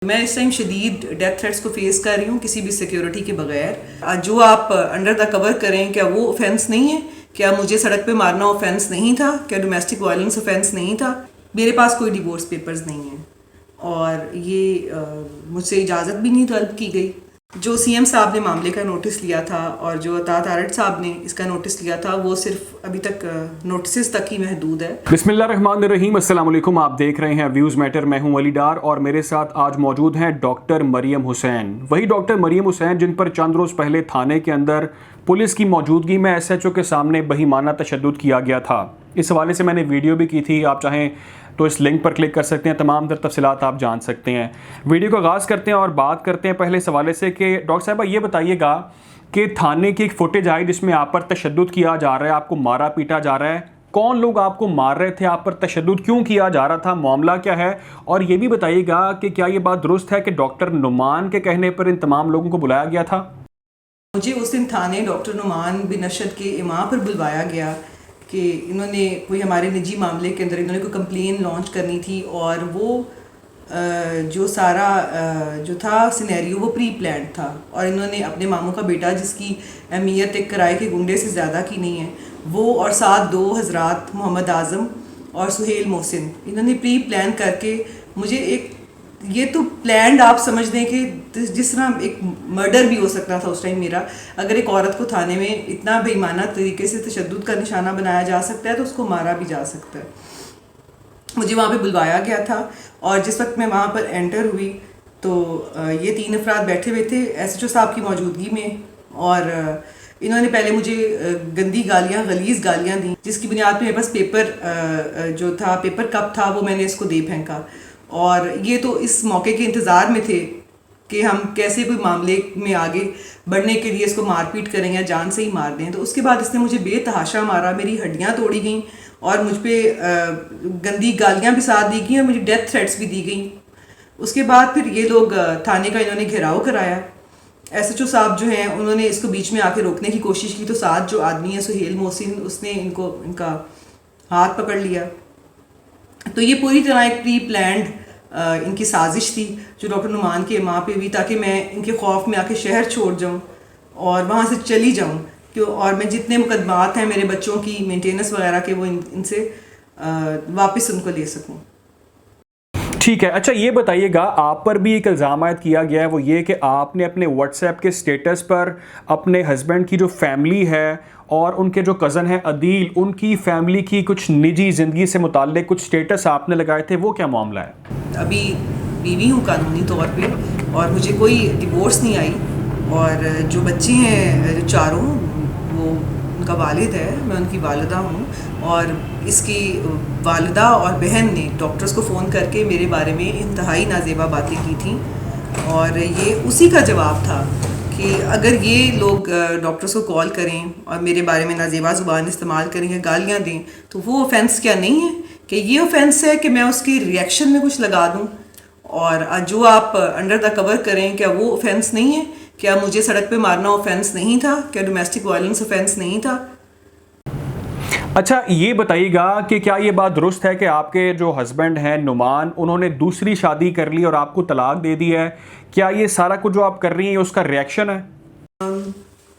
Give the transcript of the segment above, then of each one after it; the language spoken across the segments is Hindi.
मैं इस टाइम शदीद डेथ थ्रेट्स को फेस कर रही हूँ किसी भी सिक्योरिटी के बगैर। जो आप अंडर द कवर करें, क्या वो ऑफेंस नहीं है? क्या मुझे सड़क पे मारना ऑफेंस नहीं था? क्या डोमेस्टिक वायलेंस ऑफेंस नहीं था? मेरे पास कोई डिवोर्स पेपर्स नहीं है और ये मुझसे इजाज़त भी नहीं तलब की गई। जो सीएम साहब ने मामले का नोटिस लिया था और जो अता तारड़ साहब ने इसका नोटिस लिया था, वो सिर्फ अभी तक नोटिस तक ही महदूद है। बिस्मिल्लाहिर्रहमानिर्रहीम, अस्सलाम वालेकुम। आप देख रहे हैं व्यूज़ मैटर। मैं हूं अली डार और मेरे साथ आज मौजूद हैं डॉक्टर मरियम हुसैन। वही डॉक्टर मरियम हुसैन जिन पर चंद रोज़ पहले थाने के अंदर पुलिस की मौजूदगी में एसएचओ के सामने बहीमाना तशद्दुद किया गया था। इस हवाले से मैंने वीडियो भी की थी, आप चाहें तो इस लिंक पर क्लिक कर सकते हैं, तमाम तर तफसीलात आप जान सकते हैं। वीडियो का आगाज़ करते हैं और बात करते हैं पहले इस हवाले से कि डॉक्टर साहबा ये बताइएगा कि थाने की एक फुटेज आई जिसमें आप पर तशद्दुद किया जा रहा है, आपको मारा पीटा जा रहा है। कौन लोग आपको मार रहे थे, आप पर तशद्दुद क्यों किया जा रहा था, मामला क्या है? और ये भी बताइएगा कि क्या ये बात दुरुस्त है कि डॉक्टर नुमान के कहने पर इन तमाम लोगों को बुलाया गया था? मुझे उस दिन थाने डॉक्टर नुमान बिन अशद के इमाम पर बुलवाया गया कि इन्होंने कोई हमारे निजी मामले के अंदर इन्होंने कोई कंप्लेन लॉन्च करनी थी और वो जो सारा जो था सिनेरियो वो प्री प्लान था और इन्होंने अपने मामू का बेटा, जिसकी अहमियत एक किराए के गुंडे से ज़्यादा की नहीं है, वो और साथ दो हजरात मोहम्मद आज़म और सुहेल मोहसिन, इन्होंने प्री प्लान करके मुझे एक, ये तो प्लान्ड आप समझ दें कि जिस तरह एक मर्डर भी हो सकता था उस टाइम मेरा। अगर एक औरत को थाने में इतना बेईमाना तरीके से तशद्दुद का निशाना बनाया जा सकता है तो उसको मारा भी जा सकता है। मुझे वहाँ पे बुलवाया गया था और जिस वक्त मैं वहाँ पर एंटर हुई तो ये तीन अफराद बैठे हुए थे एसएचओ साहब की मौजूदगी में और इन्होंने पहले मुझे गंदी गालियाँ, गलीज़ गालियाँ दी, जिसकी बुनियाद पे मेरे पास पेपर जो था, पेपर कप था, वो मैंने इसको दे फेंका। और ये तो इस मौके के इंतज़ार में थे कि हम कैसे कोई मामले में आगे बढ़ने के लिए इसको मारपीट करें या जान से ही मार दें। तो उसके बाद इसने मुझे बेतहाशा मारा, मेरी हड्डियाँ तोड़ी गई और मुझ पर गंदी गालियाँ भी साथ दी गई और मुझे डेथ थ्रेट्स भी दी गई। उसके बाद फिर ये लोग थाने का इन्होंने घेराव कराया। एसएचओ साहब जो हैं उन्होंने इसको बीच में आके रोकने की कोशिश की तो साथ जो आदमी है सुहेल मोहसिन, उसने इनका हाथ पकड़ लिया। तो ये पूरी तरह एक प्री प्लान्ड इनकी साजिश थी जो डॉक्टर नुमान के माँ पे भी, ताकि मैं इनके खौफ में आके शहर छोड़ जाऊँ और वहाँ से चली जाऊँ कि, और मैं जितने मुकदमात हैं मेरे बच्चों की मेंटेनेंस वगैरह के, वो इनसे वापस उनको ले सकूँ। ठीक है, अच्छा ये बताइएगा, आप पर भी एक इल्ज़ाम आयद किया गया है, वो ये कि आपने अपने व्हाट्सएप के स्टेटस पर अपने हस्बैंड की जो फैमिली है और उनके जो कज़न हैं अदील, उनकी फैमिली की कुछ निजी ज़िंदगी से मुताल्लिक कुछ स्टेटस आपने लगाए थे, वो क्या मामला है? अभी बीवी हूँ कानूनी तौर पे और मुझे कोई डिवोर्स नहीं आई और जो बच्चे हैं जो चारों, वो उनका वालिद है, मैं उनकी वालिदा हूँ। और इसकी वालिदा और बहन ने डॉक्टर्स को फ़ोन करके मेरे बारे में इंतहाई नाजेबा बातें की थी और ये उसी का जवाब था कि अगर ये लोग डॉक्टर्स को कॉल करें और मेरे बारे में नाजेबा ज़ुबान इस्तेमाल करें या गालियाँ दें तो वो ऑफेंस क्या नहीं है, कि ये ऑफेंस है कि मैं उसकी रिएक्शन में कुछ लगा दूँ। और जो आप अंडर द कवर करें, क्या वो ऑफेंस नहीं है? क्या मुझे सड़क पे मारना ऑफेंस नहीं था? क्या डोमेस्टिक वायलेंस ऑफेंस नहीं था? अच्छा ये बताइएगा कि क्या ये बात दुरुस्त है कि आपके जो हस्बैंड हैं नुमान, उन्होंने दूसरी शादी कर ली और आपको तलाक दे दी है? क्या ये सारा कुछ जो आप कर रही हैं उसका रिएक्शन है?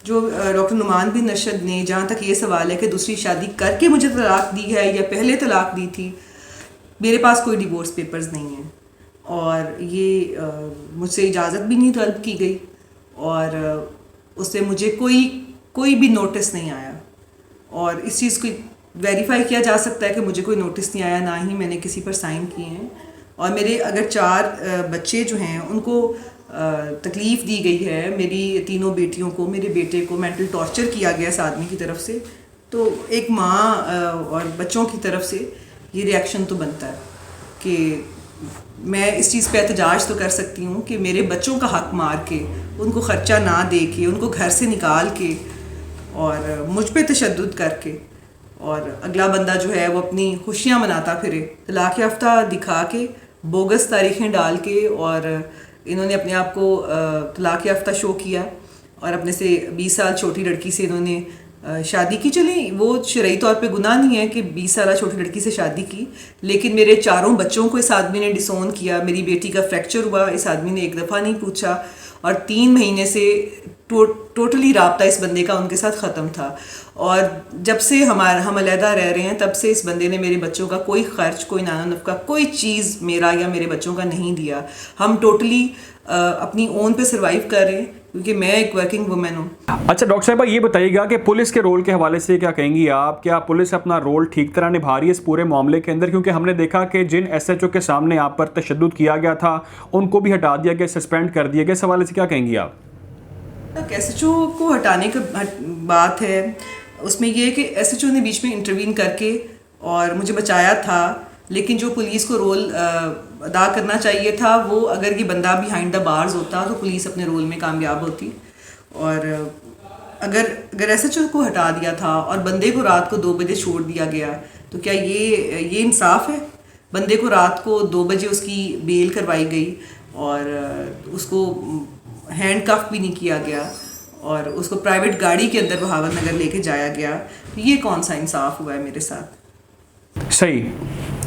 जो डॉक्टर नुमान बिन अशद ने, जहाँ तक ये सवाल है कि दूसरी शादी करके मुझे तलाक दी है या पहले तलाक दी थी, मेरे पास कोई डिवोर्स पेपर्स नहीं हैं और ये मुझसे इजाज़त भी नहीं तलब की गई और उससे मुझे कोई भी नोटिस नहीं आया और इस चीज़ को वेरीफाई किया जा सकता है कि मुझे कोई नोटिस नहीं आया, ना ही मैंने किसी पर साइन किए हैं। और मेरे अगर 4 बच्चे जो हैं उनको तकलीफ़ दी गई है, मेरी तीनों बेटियों को, मेरे बेटे को मेंटल टॉर्चर किया गया इस आदमी की तरफ से, तो एक माँ और बच्चों की तरफ से ये रिएक्शन तो बनता है कि मैं इस चीज़ पे एहतजाज तो कर सकती हूँ कि मेरे बच्चों का हक मार के, उनको ख़र्चा ना दे के, उनको घर से निकाल के और मुझ पे तशद्दुद करके, और अगला बंदा जो है वो अपनी खुशियाँ मनाता फिरे, तलाक याफ्ता दिखा के, बोगस तारीखें डाल के, और इन्होंने अपने आप को तलाक याफ्ता शो किया और अपने से 20 साल छोटी लड़की से इन्होंने शादी की। चलें, वो शरई तौर पे गुनाह नहीं है कि 20 साल छोटी लड़की से शादी की, लेकिन मेरे 4 बच्चों को इस आदमी ने डिसोन किया। मेरी बेटी का फ्रैक्चर हुआ, इस आदमी ने एक दफ़ा नहीं पूछा, और 3 महीने से टोटली राब्ता इस बंदे का उनके साथ ख़त्म था। और जब से हम अलहदा रह रहे हैं, तब से इस बंदे ने मेरे बच्चों का कोई ख़र्च, कोई नाना नफ़का, कोई चीज़ मेरा या मेरे बच्चों का नहीं दिया। हम टोटली अपनी ओन पे सर्वाइव कर रहे हैं, क्योंकि मैं एक वर्किंग वुमेन हूँ। अच्छा डॉक्टर साहबा, ये बताइएगा कि पुलिस के रोल के हवाले से क्या कहेंगी आप? क्या पुलिस अपना रोल ठीक तरह निभा रही है इस पूरे मामले के अंदर? क्योंकि हमने देखा कि जिन SHO के सामने आप पर तशद्दुद किया गया था, उनको भी हटा दिया गया, सस्पेंड कर दिया गया। इस हवाले से क्या कहेंगी आप? SHO को हटाने की बात है, उसमें यह है कि SHO ने बीच में इंटरवीन करके और मुझे बचाया था, लेकिन जो पुलिस को रोल अदा करना चाहिए था, वो अगर ये बंदा बिहाइंड द बार्स होता तो पुलिस अपने रोल में कामयाब होती। और अगर SHO को हटा दिया था और बंदे को रात को 2 बजे छोड़ दिया गया, तो क्या ये इंसाफ है? बंदे को रात को 2 बजे उसकी बेल करवाई गई और उसको हैंड कफ भी नहीं किया गया और उसको प्राइवेट गाड़ी के अंदर बहावल नगर लेके जाया गया। तो ये कौन सा इंसाफ हुआ है मेरे साथ? सही,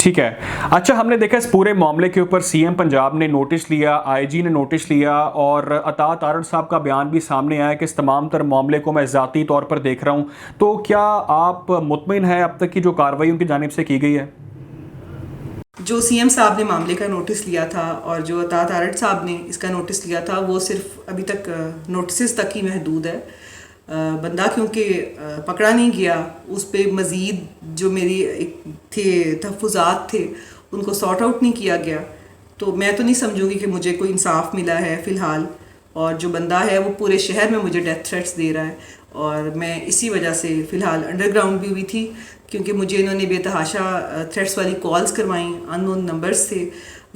ठीक है। अच्छा, हमने देखा इस पूरे मामले के ऊपर CM पंजाब ने नोटिस लिया, IG ने नोटिस लिया, और अता तारड़ साहब का बयान भी सामने आया कि इस तमाम तर मामले को मैं ज़ाती तौर पर देख रहा हूँ। तो क्या आप मुतमिन हैं अब तक की जो कार्रवाई उनकी जानिब से की गई है? जो CM साहब ने मामले का नोटिस लिया था और जो अता तारड़ साहब ने इसका नोटिस लिया था, वो सिर्फ अभी तक नोटिस तक ही महदूद है। बंदा क्योंकि पकड़ा नहीं गया, उस पर मज़ीद जो मेरी तहफ़्फ़ुज़ात थे उनको सॉर्ट आउट नहीं किया गया, तो मैं तो नहीं समझूंगी कि मुझे कोई इंसाफ मिला है फ़िलहाल। और जो बंदा है वो पूरे शहर में मुझे डेथ थ्रेट्स दे रहा है, और मैं इसी वजह से फ़िलहाल अंडरग्राउंड भी हुई थी, क्योंकि मुझे इन्होंने बेतहाशा थ्रेट्स वाली कॉल्स करवाई, अननोन नंबर्स थे,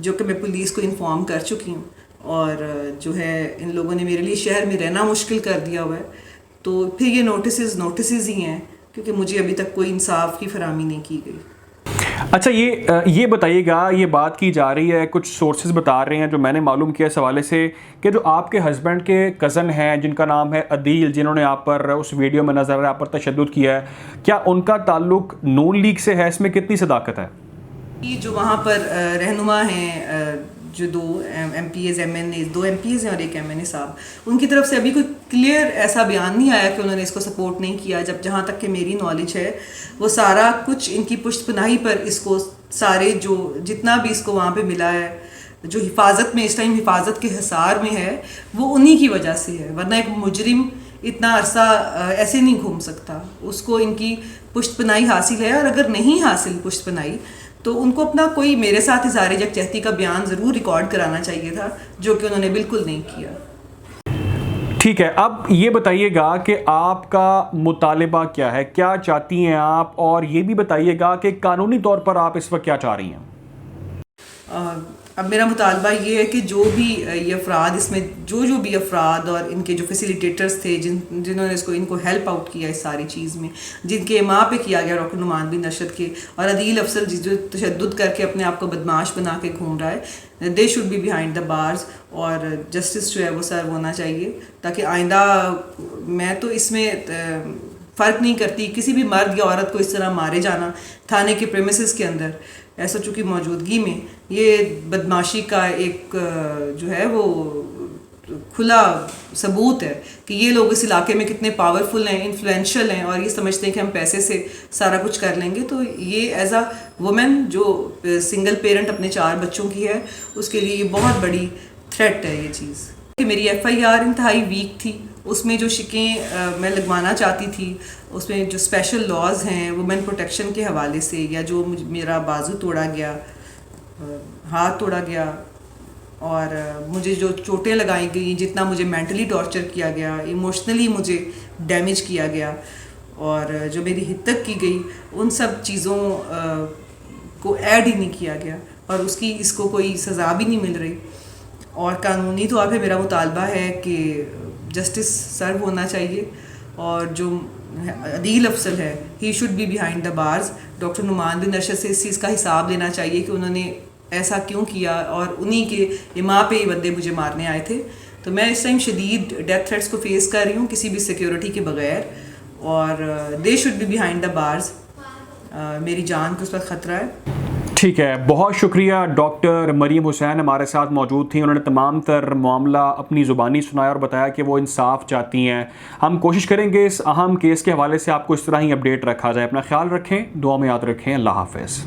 जो कि मैं पुलिस को इन्फॉर्म कर चुकी हूँ। और जो है, इन लोगों ने मेरे लिए शहर में रहना मुश्किल कर दिया हुआ है। तो फिर ये नोटिस ही हैं, क्योंकि मुझे अभी तक कोई इंसाफ की फराहमी नहीं की गई। अच्छा, ये बताइएगा, ये बात की जा रही है, कुछ सोर्सेज बता रहे हैं जो मैंने मालूम किया इस हवाले से, कि जो आपके हस्बैंड के कज़न हैं जिनका नाम है अदील, जिन्होंने आप पर उस वीडियो में नज़र आप पर तशद्दुद किया है, क्या उनका ताल्लुक नून लीग से है? इसमें कितनी सदाकत है? ये जो वहाँ पर रहनुमा हैं, जो 2 MPs MNA, 2 MPs हैं और 1 MNA साहब, उनकी तरफ से अभी कोई क्लियर ऐसा बयान नहीं आया कि उन्होंने इसको सपोर्ट नहीं किया। जहाँ तक कि मेरी नॉलेज है, वो सारा कुछ इनकी पुश्तपनाही पर इसको सारे जितना भी इसको वहाँ पे मिला है, जो हिफाजत में इस टाइम हिफाजत के हिसार में है, वो उन्हीं की वजह से है। वरना एक मुजरिम इतना अरसा ऐसे नहीं घूम सकता। उसको इनकी पुश्तपनाही हासिल है, और अगर नहीं हासिल पुश्तपनाही, तो उनको अपना कोई मेरे साथ इज़हार यकजहती का बयान ज़रूर रिकॉर्ड कराना चाहिए था, जो कि उन्होंने बिल्कुल नहीं किया। ठीक है, अब ये बताइएगा कि आपका मुतालिबा क्या है, क्या चाहती हैं आप? और ये भी बताइएगा कि कानूनी तौर पर आप इस वक्त क्या चाह रही हैं? अब मेरा मुतालबा ये है कि जो भी ये अफराद, इसमें जो भी अफराद और इनके जो फैसिलिटेटर्स थे, जिन्होंने इनको हेल्प आउट किया इस सारी चीज़ में, जिनके माँ पे किया गया डॉक्टर नुमान बिन नशद के, और अदील अफसल जो तशद्दुद करके अपने आप को बदमाश बना के घूम रहा है, they should be behind the bars, और जस्टिस जो है वो सर्व होना चाहिए, ताकि आइंदा मैं तो इसमें फ़र्क नहीं करती किसी भी मर्द या औरत को इस तरह मारे जाना थाने के प्रेमिसेस के अंदर SHO की मौजूदगी में, ये बदमाशी का एक जो है वो खुला सबूत है कि ये लोग इस इलाके में कितने पावरफुल हैं, इन्फ्लुएंशियल हैं, और ये समझते हैं कि हम पैसे से सारा कुछ कर लेंगे। तो ये एज अ वुमेन जो सिंगल पेरेंट अपने 4 बच्चों की है, उसके लिए ये बहुत बड़ी थ्रेट है ये चीज़। कि मेरी FIR इंतहाई वीक थी, उसमें जो शिकें मैं लगवाना चाहती थी, उसमें जो स्पेशल लॉज हैं वुमेन प्रोटेक्शन के हवाले से, या जो मेरा बाजू तोड़ा गया, हाथ तोड़ा गया, और मुझे जो चोटें लगाई गई, जितना मुझे मेंटली टॉर्चर किया गया, इमोशनली मुझे डैमेज किया गया, और जो मेरी हित्तक की गई, उन सब चीज़ों को ऐड ही नहीं किया गया, और उसकी इसको कोई सज़ा भी नहीं मिल रही। और कानूनी तौर पे मेरा मुतालबा है कि जस्टिस सर्व होना चाहिए, और जो अदील अफसल है, he should be behind the bars. Doctor Numan bin Nashad से इस चीज़ का हिसाब लेना चाहिए कि उन्होंने ऐसा क्यों किया, और उन्हीं के इमाम पे ही बंदे मुझे मारने आए थे। तो मैं इस टाइम शदीद डेथ थ्रेट्स को फेस कर रही हूँ किसी भी सिक्योरिटी के बगैर, और they should be behind the bars. मेरी जान को उस पर ख़तरा है। ठीक है, बहुत शुक्रिया। डॉक्टर मरीम हुसैन हमारे साथ मौजूद थी। उन्होंने तमाम तर मामला अपनी ज़ुबानी सुनाया और बताया कि वो इंसाफ चाहती हैं। हम कोशिश करेंगे इस अहम केस के हवाले से आपको इस तरह ही अपडेट रखा जाए। अपना ख्याल रखें, दुआ में याद रखें। अल्लाह हाफ़िज़।